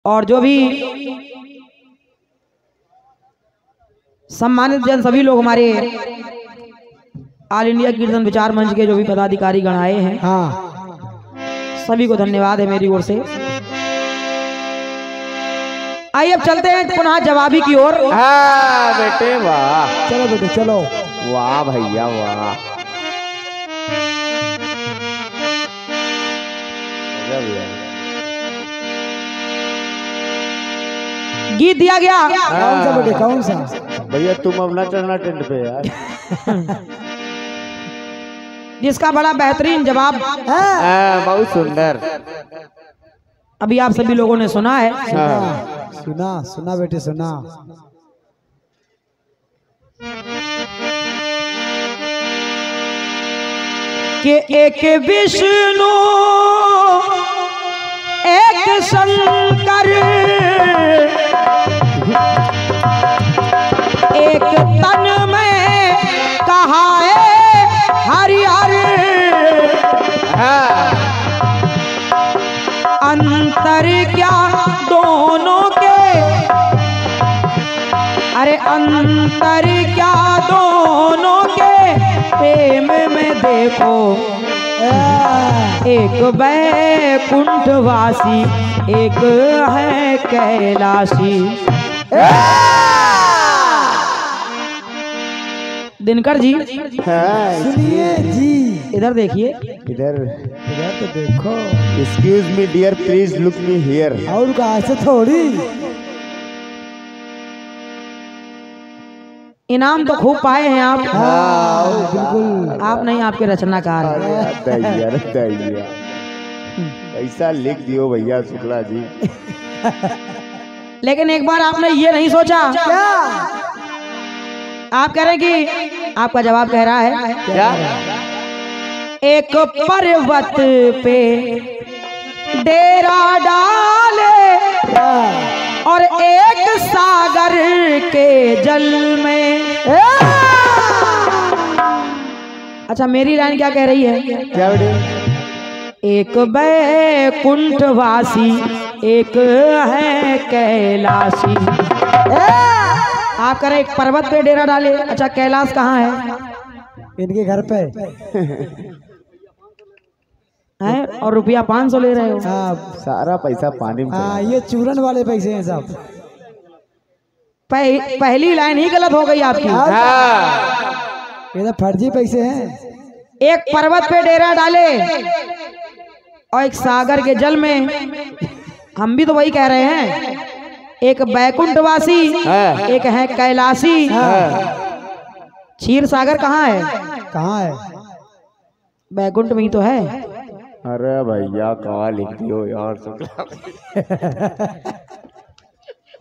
और जो भी सम्मानित जन सभी लोग हमारे ऑल इंडिया कीर्तन विचार मंच के जो भी पदाधिकारी गण आए हैं, हाँ, सभी को धन्यवाद है मेरी ओर से। आइए अब चलते हैं पुनः जवाबी की ओर। हाँ बेटे वाह, चलो बेटे चलो। वाह भैया वाह, गीत दिया गया। कौन सा बेटे कौन सा? भैया तुम अब ना चढ़ना टेंट पे यार। जिसका बड़ा बेहतरीन जवाब बहुत सुंदर अभी आप सभी लोगों ने सुना है। सुना सुना बेटे सुना। कि एक विष्णु एक शंकर एक तन में कहा है हरि हरि, अंतर क्या दोनों के, अरे अंतर क्या दोनों के प्रेम में देखो, एक वैकुंठवासी एक है कैलाशी। दिनकर जी सुनिए जी, इधर देखिए, इधर तो देखो। Excuse me dear, please look me here. और कहा ऐसे थोड़ी। इनाम तो खूब पाए हैं आप। हाँ बिल्कुल। आप नहीं, आपके रचनाकार ऐसा लिख दियो भैया शुक्ला जी। लेकिन एक बार आपने ये नहीं सोचा क्या? आप कह रहे हैं कि आपका जवाब कह रहा है क्या? एक पर्वत पे डेरा डाले और एक सागर के जल में। अच्छा मेरी लाइन क्या कह रही है? क्या बेटे? एक वैकुंठवासी एक है कैलाशी। आप कह रहे एक पर्वत पे डेरा डाले। अच्छा कैलाश कहाँ है? इनके घर पे है। और रुपया 500 ले रहे हो। हाँ सारा पैसा पानी में। हाँ ये चूरन वाले पैसे हैं सब। पहली लाइन ही गलत हो गई आपकी। ये तो फर्जी पैसे हैं। एक पर्वत पे डेरा डाले और एक सागर के जल में। हम भी तो वही कह रहे हैं, एक बैकुंठवासी एक है कैलाशी। क्षीर सागर कहाँ है? कहाँ है? बैकुंठ में ही तो है। अरे भैया कहा लिख दियो यार शुक्ला।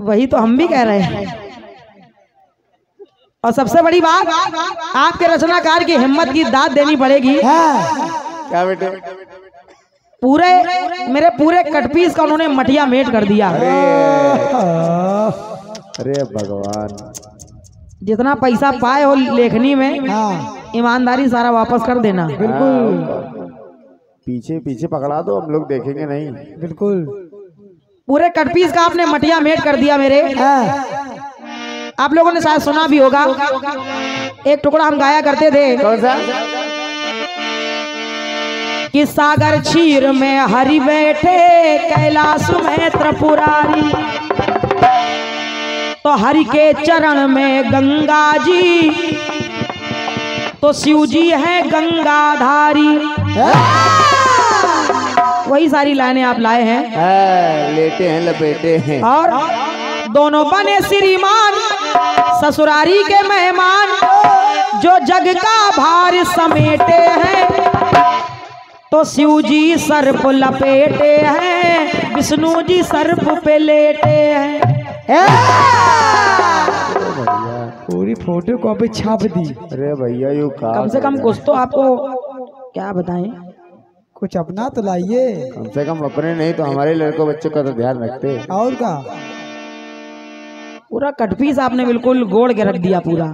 वही तो हम भी कह रहे हैं। और सबसे बड़ी बात, आपके रचनाकार की हिम्मत की दाद देनी पड़ेगी। क्या बेटे? पूरे मेरे पूरे कटपीस का उन्होंने मटिया मेट कर दिया। अरे भगवान, जितना पैसा पाए हो लेखनी में, ईमानदारी सारा वापस कर देना। बिल्कुल। पीछे पीछे पकड़ा दो, हम लोग देखेंगे नहीं। बिल्कुल। पूरे कटपीस का आपने मटिया मेट कर दिया मेरे। आप लोगों ने शायद सुना भी होगा, एक टुकड़ा हम गाया करते थे। कौन सा? कि सागर क्षीर में हरि बैठे कैलाश में त्रिपुरारी, तो हरि के चरण में गंगा जी, तो शिव जी है गंगाधारी। वही सारी लाइनें आप लाए हैं। लेटे हैं लपेटे हैं। और दोनों बने श्रीमान ससुरारी के मेहमान, जो जग का भार समेटे हैं, तो शिव जी सर्प लपेटे हैं, विष्णु जी सर्प पे लेटे हैं। पूरी फोटो कॉपी छाप दी। अरे भैया यू कम से कम कुछ तो आपको क्या बताएं, कुछ अपना तो लाइए। कम से कम अपने नहीं तो हमारे लड़कों बच्चों का तो ध्यान रखते। और का पूरा कटपीस आपने बिल्कुल गोड़ के रख दिया। पूरा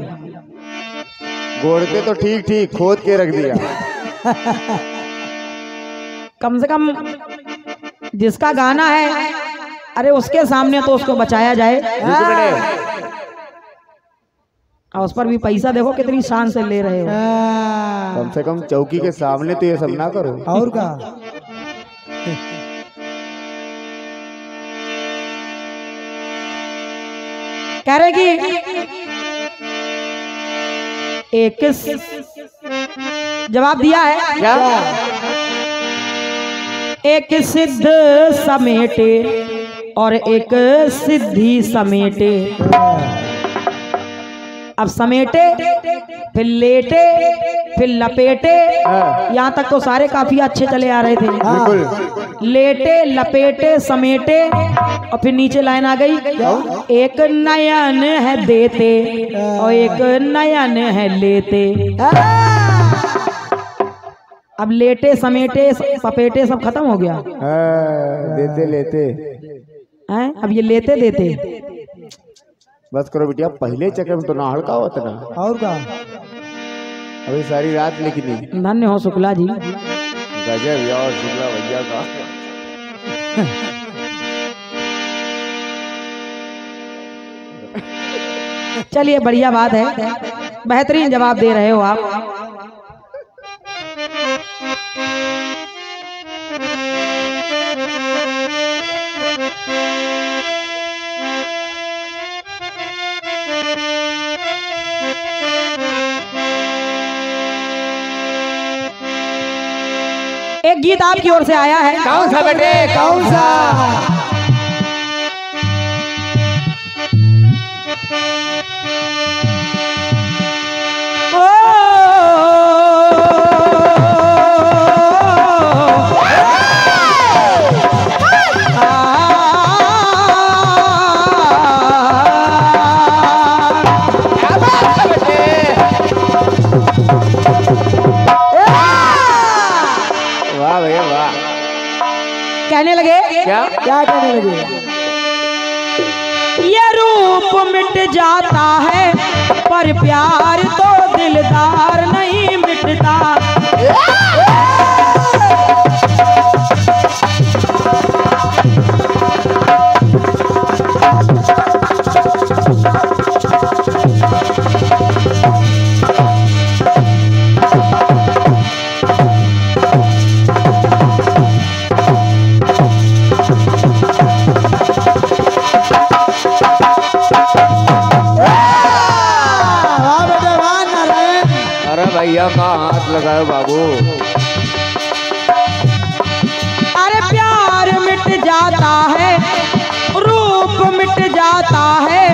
गोड़ के तो ठीक ठीक खोद के रख दिया। कम से कम जिसका गाना है अरे उसके सामने तो उसको बचाया जाए, और उस पर भी पैसा देखो कितनी शान से ले रहे हो। कम से कम चौकी के सामने तो ये सब ना करो। और का कह रहे कि एक जवाब दिया है क्या? एक सिद्ध समेटे और एक सिद्धि समेटे। अब समेटे फिर लेटे फिर लपेटे, यहाँ तक तो सारे काफी अच्छे चले आ रहे थे। बिल्कुल। लेटे लपेटे समेटे और फिर नीचे लाइन आ गई, एक नयन है देते और एक नयन है लेते। अब लेटे समेटे पपेटे सब खत्म हो गया। देते लेते हैं, अब ये लेते देते। बस करो बिटिया, पहले चक्कर में तो ना हड़का होता ना। और का अभी सारी रात लिखनी। धन्य हो शुक्ला जी। गजब यार शुक्ला भैया का। चलिए बढ़िया बात है, बेहतरीन जवाब दे रहे हो आप। एक गीत आपकी ओर से आया है। कौन सा बेटे, कौन सा? कहने लगे क्या क्या कहने लगे? ये रूप मिट जाता है पर प्यार तो दिलदार नहीं मिटता। भैया का हाथ लगाओ बाबू। अरे प्यार मिट जाता है, रूप मिट जाता है,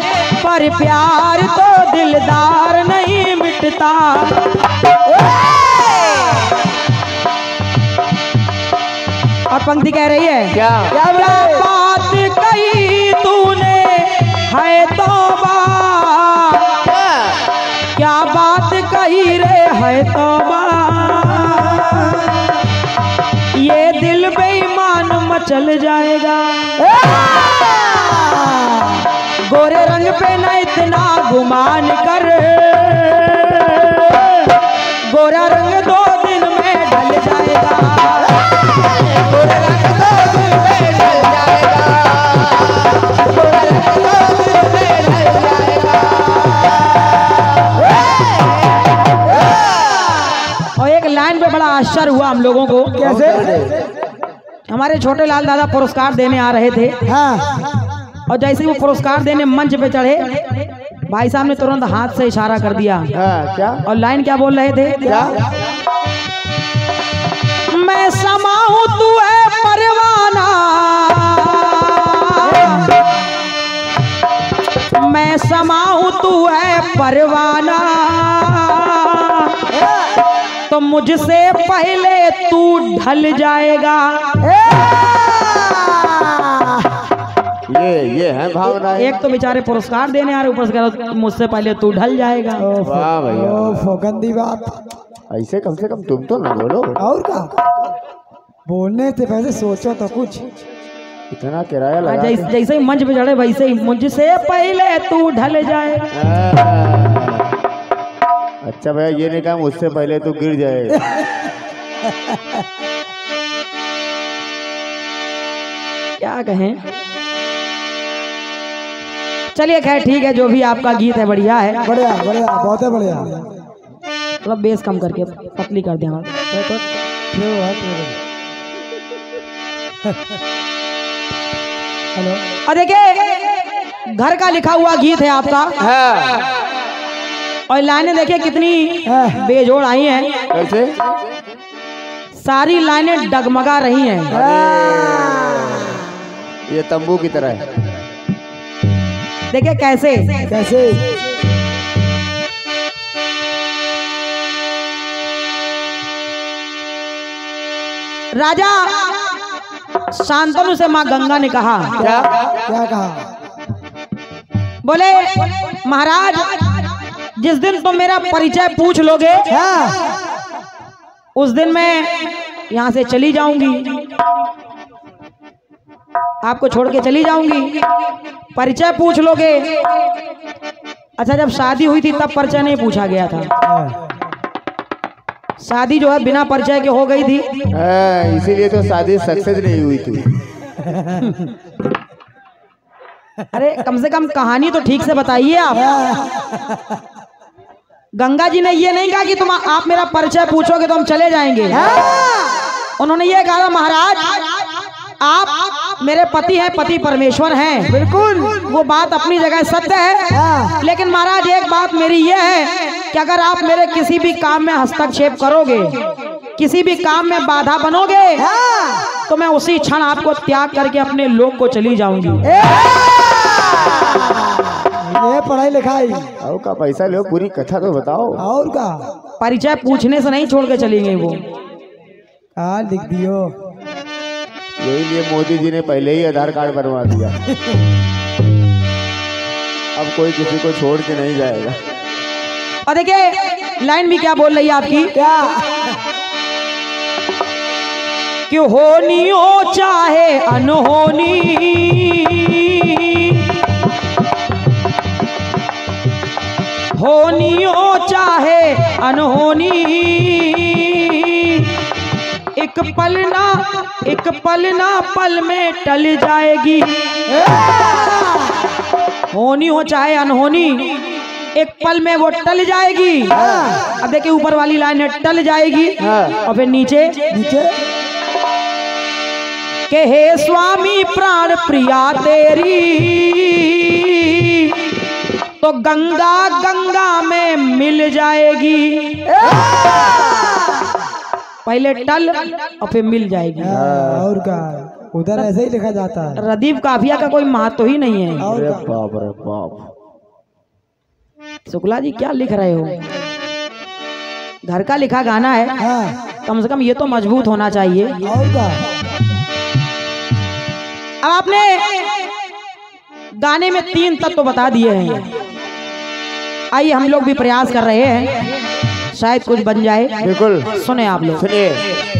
पर प्यार तो दिलदार नहीं मिटता। और पंक्ति कह रही है क्या? क्या बात कही तूने है तौबा, क्या बात कही रे है तौबा, ये दिल बेईमान मचल जाएगा। गोरे रंग पे न इतना गुमान कर, गोरा रंग 2 दिन में ढल जाएगा। गोरा रंग 2 दिन में ढल जाएगा, गोरा रंग 2 दिन में ढल जाएगा। और एक लाइन पे बड़ा आश्चर्य हुआ हम लोगों को। कैसे? हमारे छोटे लाल दादा पुरस्कार देने आ रहे थे। हाँ। और जैसे वो पुरस्कार देने मंच पे चढ़े, भाई साहब ने तुरंत हाथ से इशारा कर दिया। क्या? और लाइन क्या बोल रहे थे? क्या? मैं समा हूं तू है परवाना, मैं समा हूं तू है परवाना, तो मुझसे पहले तू ढल जाएगा। ये है भावना। एक तो बेचारे पुरस्कार देने आ रहे, ऊपर से कह रहे मुझसे पहले तू ढल जाएगा। वाह भैया, गंदी बात। ऐसे कम से कम तुम तो ना बोलो। और का बोलने से पहले सोचो तो कुछ। इतना किराया लगा। जैसे ही मंच पे चढ़े वैसे ही मुझसे पहले तू ढल जाएगा। अच्छा भैया, ये नहीं कहा मुझसे पहले तू गिर जाएगा। क्या कहें, चलिए खैर ठीक है, जो भी आपका गीत है बढ़िया है। बढ़िया बढ़िया, बहुत है बढ़िया। थोड़ा बेस कम करके पतली कर दिया। हेलो। और देखिए घर का लिखा हुआ गीत है आपका, और लाइनें देखिए कितनी बेजोड़ आई हैं। कैसे? सारी लाइनें डगमगा रही हैं। ये तंबू की तरह है। देखिए कैसे कैसे? राजा शांतनु से माँ गंगा ने कहा, क्या क्या कहा? बोले महाराज जिस दिन तुम मेरा परिचय पूछ लोगे उस दिन मैं यहाँ से चली जाऊंगी, आपको छोड़ के चली जाऊंगी। परिचय पूछ लोगे। अच्छा जब शादी हुई थी तब परिचय नहीं पूछा गया था, शादी जो है बिना परिचय के हो गई थी। इसीलिए तो शादी सक्सेस नहीं हुई थी। अरे कम से कम कहानी तो ठीक से बताइए आप। गंगा जी ने ये नहीं कहा कि आप मेरा परिचय पूछोगे तो हम चले जाएंगे। उन्होंने ये कहा महाराज आप मेरे पति हैं, पति परमेश्वर हैं। बिल्कुल वो बात अपनी जगह सत्य है, लेकिन महाराज एक बात मेरी ये है कि अगर आप मेरे किसी भी काम में हस्तक्षेप करोगे, किसी भी काम में बाधा बनोगे, तो मैं उसी क्षण आपको त्याग करके अपने लोक को चली जाऊंगी। ये पढ़ाई लिखाई और का पैसा लो, पूरी कथा तो बताओ। और का परिचय पूछने से नहीं छोड़ के चली गई वो। कहा लिख दियो। यही लिए मोदी जी ने पहले ही आधार कार्ड बनवा दिया। अब कोई किसी को छोड़ के नहीं जाएगा। और देखिए लाइन भी क्या बोल रही है आपकी, क्या? कि होनी हो चाहे अनहोनी, होनी हो चाहे अनहोनी, एक पल ना पल में टल जाएगी। होनी हो चाहे अनहोनी, एक पल में वो टल जाएगी। अब देखिए ऊपर वाली लाइन है टल जाएगी, और फिर नीचे के हे स्वामी प्राण प्रिया तेरी, तो गंगा गंगा में मिल जाएगी। पहले टल और फिर मिल जाएगी। और का उधर ऐसे ही लिखा जाता है। रदीफ काफिया का कोई महत्व ही नहीं है। और अरे का? बाप रे बाप। शुक्ला जी क्या लिख रहे हो? घर का लिखा गाना है, कम से कम ये तो मजबूत होना चाहिए। और का? अब आपने गाने में 3 तत्व बता दिए हैं, आइए हम लोग भी प्रयास कर रहे हैं, शायद कुछ बन जाए। बिल्कुल सुने आप लोग। सुनिए।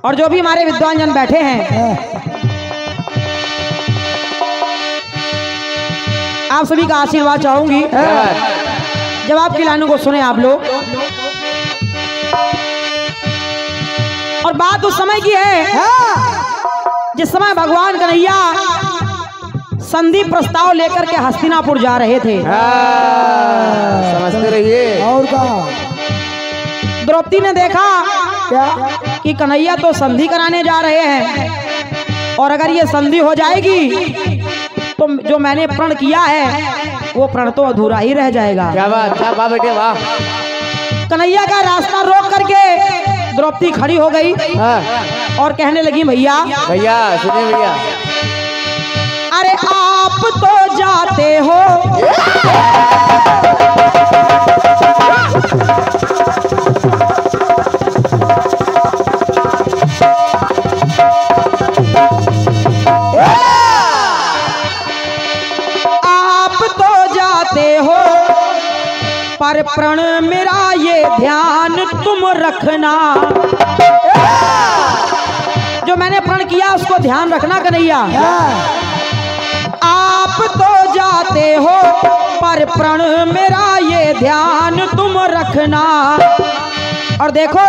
और जो भी हमारे विद्वान जन बैठे हैं, आप सभी का आशीर्वाद चाहूंगी जब आपकी लाइनों को सुने आप लोग। और बात उस समय की है जिस समय भगवान कन्हैया संधि प्रस्ताव लेकर के हस्तिनापुर जा रहे थे। समझते रहिए। और का? द्रौपदी ने देखा क्या? कि कन्हैया तो संधि कराने जा रहे हैं, और अगर ये संधि हो जाएगी तो जो मैंने प्रण किया है वो प्रण तो अधूरा ही रह जाएगा। क्या बात, क्या बात बेटे, वाह। कन्हैया का रास्ता रोक करके द्रौपदी खड़ी हो गई और कहने लगी भैया भैया सुनिए भैया, अरे आप तो जाते हो पर प्रण मेरा ये ध्यान तुम रखना, जो मैंने प्रण किया उसको ध्यान रखना कन्हैया। आप तो जाते हो पर प्रण मेरा ये ध्यान तुम रखना। और देखो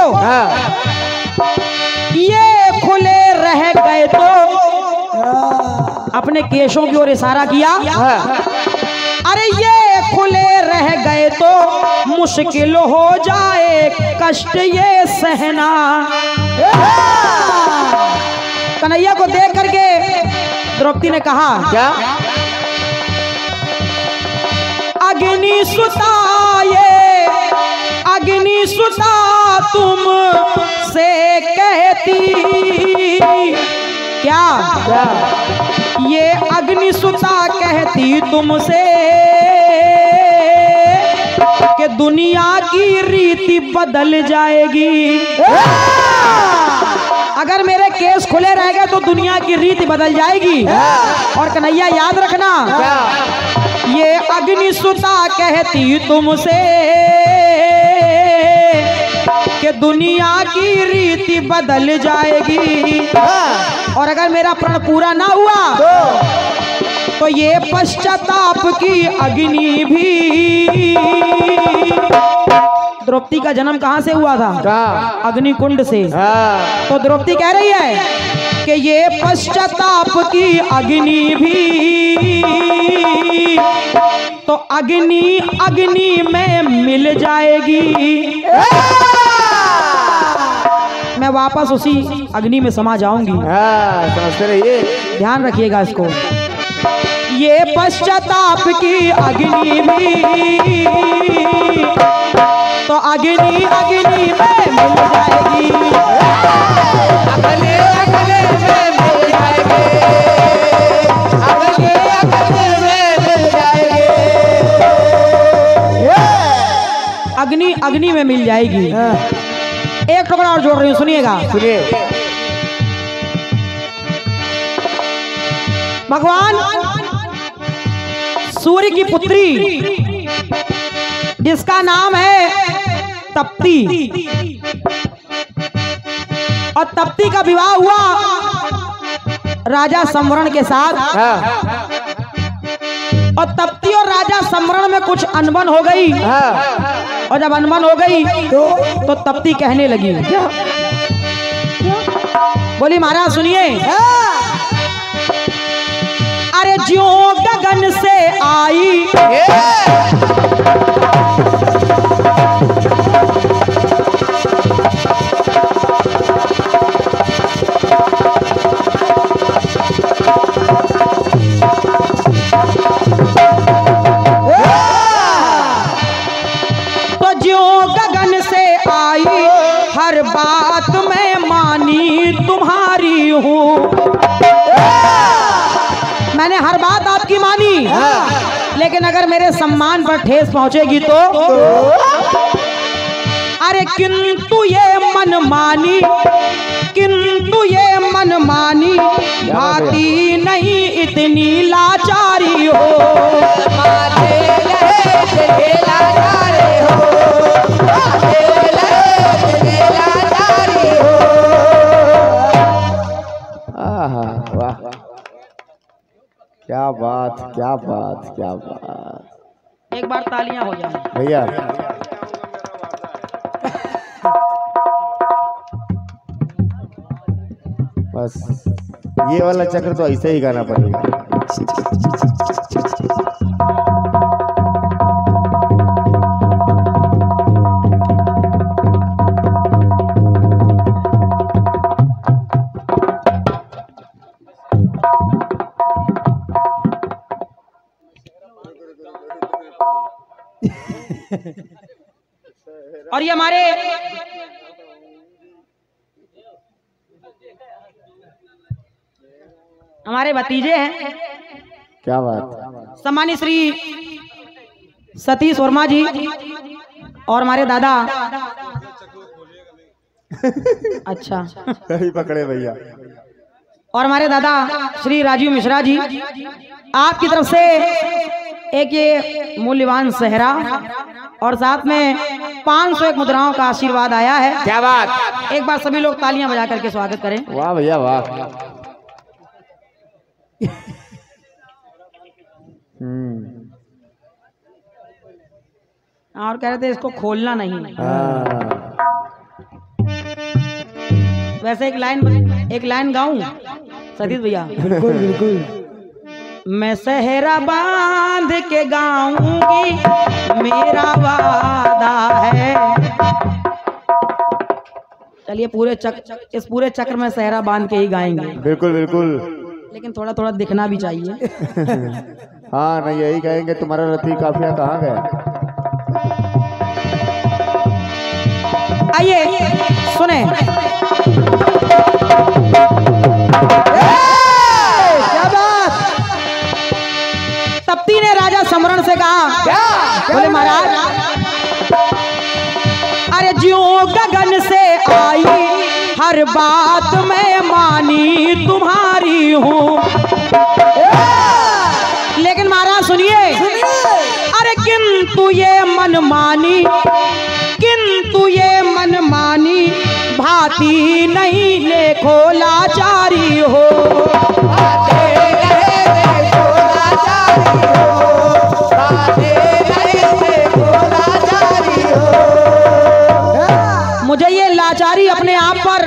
ये खुले रह गए तो, अपने केशों की ओर इशारा किया, अरे ये खुले रह गए तो मुश्किल हो जाए कष्ट ये सहना। कन्हैया को देख करके द्रौपदी ने कहा, क्या अग्नि सुता, ये अग्नि सुता तुम से कहती, क्या ये अग्नि सुता कहती तुमसे कि दुनिया की रीति बदल जाएगी। अगर मेरे केस खुले रह गए तो दुनिया की रीति बदल जाएगी। और कन्हैया याद रखना, ये अग्नि सुता कहती तुमसे कि दुनिया की रीति बदल जाएगी। और अगर मेरा प्रण पूरा ना हुआ तो ये पश्चाताप की अग्नि भी। द्रौपदी का जन्म कहाँ से हुआ था? अग्निकुंड से। तो द्रौपदी कह रही है कि ये पश्चाताप की अग्नि भी तो अग्नि अग्नि में मिल जाएगी। मैं वापस उसी अग्नि में समा जाऊंगी। समझते रहिए, ध्यान रखिएगा इसको। ये पश्चाताप की अग्नि भी तो अग्नि अग्नि में मिल जाएगी। अगले अगले में मिल जाएगी, अगले अगले में मिल जाएगी। अग्नि अग्नि में मिल जाएगी। एक टुकड़ा और जोड़ रही हूँ, सुनिएगा। सुनिए। भगवान सूर्य की पुत्री जिसका नाम है तप्ती, और तप्ती का विवाह हुआ राजा सम्वरण के साथ। और तप्ती और राजा सम्वरण में कुछ अनबन हो गई। और जब अनबन हो गई तो तप्ती कहने लगी, बोली महाराज सुनिए, अरे ज्यों गगन से आई तो ज्यों गगन से आई हर बात मैं मानी तुम्हारी हूँ। मैंने हर बात आपकी मानी, लेकिन अगर मेरे सम्मान पर ठेस पहुंचेगी तो अरे किंतु ये मन मानी, किंतु ये मन मानी भाती नहीं इतनी लाचारी हो। वाह, क्या बात, क्या बात, क्या बात। एक बार तालियां हो जाए भैया। बस ये वाला चक्र तो ऐसे ही गाना पड़ेगा। और ये हमारे भतीजे हैं। क्या बात। सम्मानित श्री सतीश वर्मा जी और हमारे दादा। अच्छा सही पकड़े भैया। और हमारे दादा श्री राजीव मिश्रा जी, आपकी तरफ से एक ये मूल्यवान सेहरा और साथ में 501 मुद्राओं का आशीर्वाद आया है। क्या बात। एक बार सभी लोग तालियां बजा करके स्वागत करें। वाह भैया वाह। और कह रहे थे इसको खोलना नहीं। वैसे एक लाइन गाऊं सतीश भैया? बिल्कुल बिल्कुल। मैं सहरा बांध के गाऊंगी, मेरा वादा है। चलिए इस पूरे चक्र में सहरा बांध के ही गाएंगे। बिल्कुल बिल्कुल। लेकिन थोड़ा थोड़ा दिखना भी चाहिए। हाँ नहीं यही कहेंगे, तुम्हारा रथी काफिया कहाँ गया। आइए सुने। क्या बात। तप्ती ने राजा समरण से कहा, क्या बोले महाराज, अरे ज्यों गगन से आई हर बात मैं मानी तुम्हारी हूँ। लेकिन महाराज सुनिए, अरे किंतु ये मनमानी भाती नहीं, देखो लाचारी हो। मुझे ये लाचारी अपने आप पर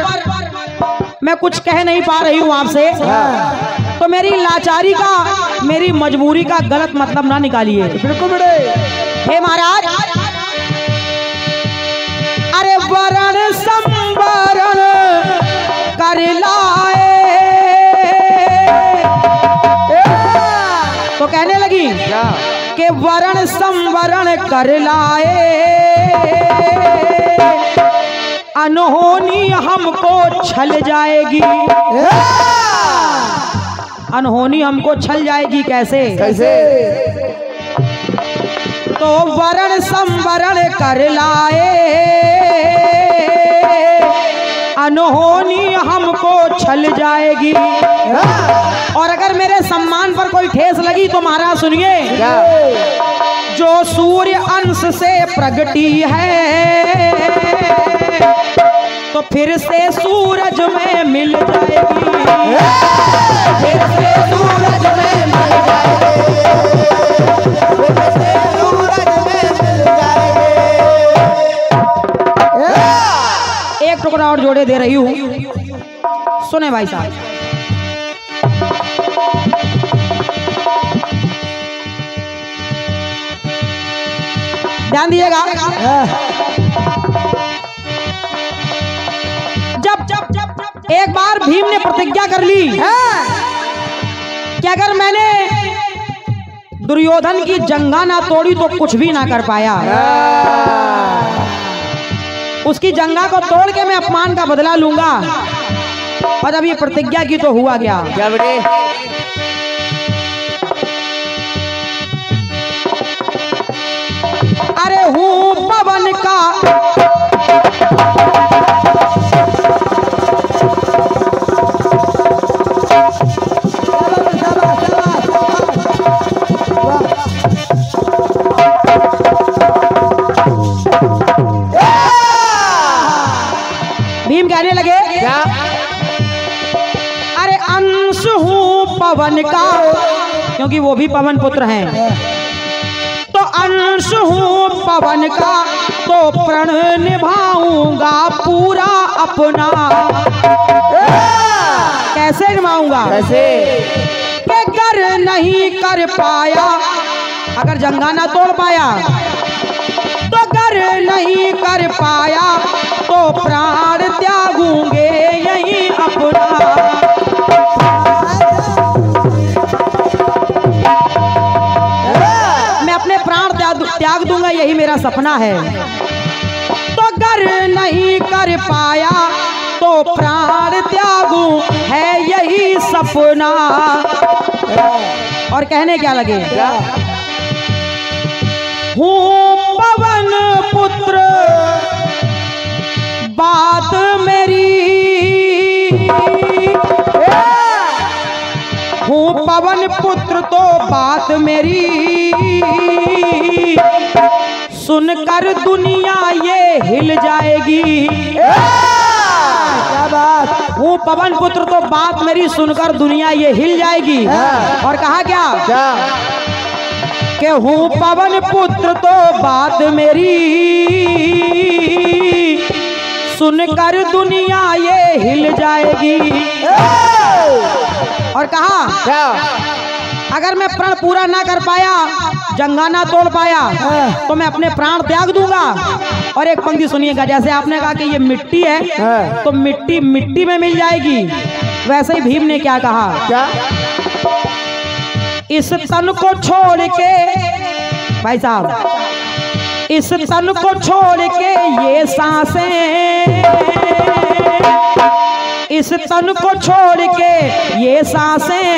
मैं कुछ कह नहीं पा रही हूँ आपसे, तो मेरी लाचारी का, मेरी मजबूरी का गलत मतलब ना निकालिए। बिल्कुल बड़े। हे महाराज, अरे वरण संवरण कर लाए, तो कहने लगी कि वरण संवरण कर लाए, अनहोनी हमको छल जाएगी। अनहोनी हमको छल जाएगी कैसे? कैसे? तो वरण संवरण कर लाए, अनहोनी हमको छल जाएगी। और अगर मेरे सम्मान पर कोई ठेस लगी तो महाराज सुनिए, जो सूर्य अंश से प्रगटी है, तो फिर से सूरज में मिल जाएगी। फिर से सूरज में मिल जाएगी। एक टुकड़ा और जोड़े दे रही हूँ, सुने भाई साहब। ध्यान दिएगा। जब एक बार भीम ने प्रतिज्ञा कर ली कि अगर मैंने दुर्योधन की जंगा ना तोड़ी तो कुछ भी ना कर पाया, उसकी जंगा को तोड़ के मैं अपमान का बदला लूंगा। और जब ये प्रतिज्ञा की तो हुआ क्या? क्या बेटे? अरे हूँ पवन का भीम कहने लगे, क्या? अरे अंश हूँ पवन का, क्योंकि वो भी पवन पुत्र हैं। तो अंश हूँ पवन का, तो प्रण निभाऊंगा पूरा अपना। कैसे निभाऊंगा? कैसे? कि कर नहीं कर पाया, अगर जंगा ना तोड़ पाया, तो कर नहीं कर पाया तो प्राण त्यागूंगे यही अपना। मैं अपने प्राण त्याग दूंगा, यही मेरा सपना है। तो कर नहीं कर पाया तो प्राण त्यागू, है यही सपना। और कहने क्या लगे? हूँ पवन पुत्र बात मेरी, हूँ पवन पुत्र तो बात मेरी सुनकर दुनिया ये हिल जाएगी। क्या बात। हूँ पवन पुत्र तो बात मेरी सुनकर दुनिया ये हिल जाएगी। और कहा क्या कि हूँ पवन पुत्र तो बात मेरी सुनकर दुनिया ये हिल जाएगी। और कहा क्या अगर मैं प्रण पूरा ना कर पाया, जंगाना तोड़ पाया, तो मैं अपने प्राण त्याग दूंगा। और एक पंक्ति सुनिएगा, जैसे आपने कहा कि ये मिट्टी है तो मिट्टी मिट्टी में मिल जाएगी, वैसे ही भीम ने क्या कहा, क्या इस तन को छोड़ के, भाई साहब, इस तन को छोड़ के ये सांसें, इस तन को छोड़ के ये सांसें,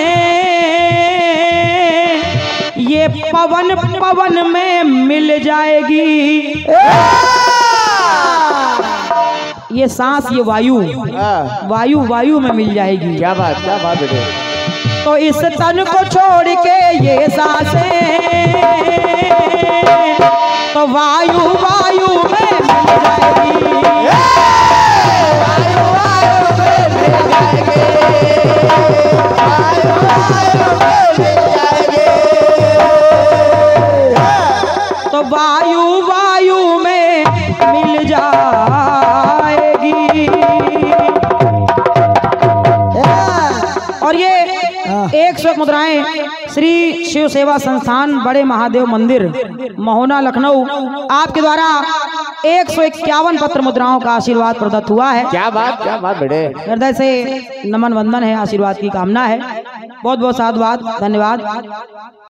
ये पवन पवन में मिल जाएगी। ये सांस, ये वायु, वायु वायु में मिल जाएगी। क्या बात बेटे। तो इस तन को छोड़ के ये सांसें, तो वायु वायु में मिल जाएगी। तो वायु वायु में मिल जाएगी। और ये 101 मुद्राएं श्री शिव सेवा संस्थान बड़े महादेव मंदिर महोना लखनऊ आपके द्वारा 151 पत्र मुद्राओं का आशीर्वाद प्रदत्त हुआ है। क्या बात बेटे। हृदय से नमन वंदन है, आशीर्वाद की कामना है। बहुत बहुत साधुवाद, धन्यवाद।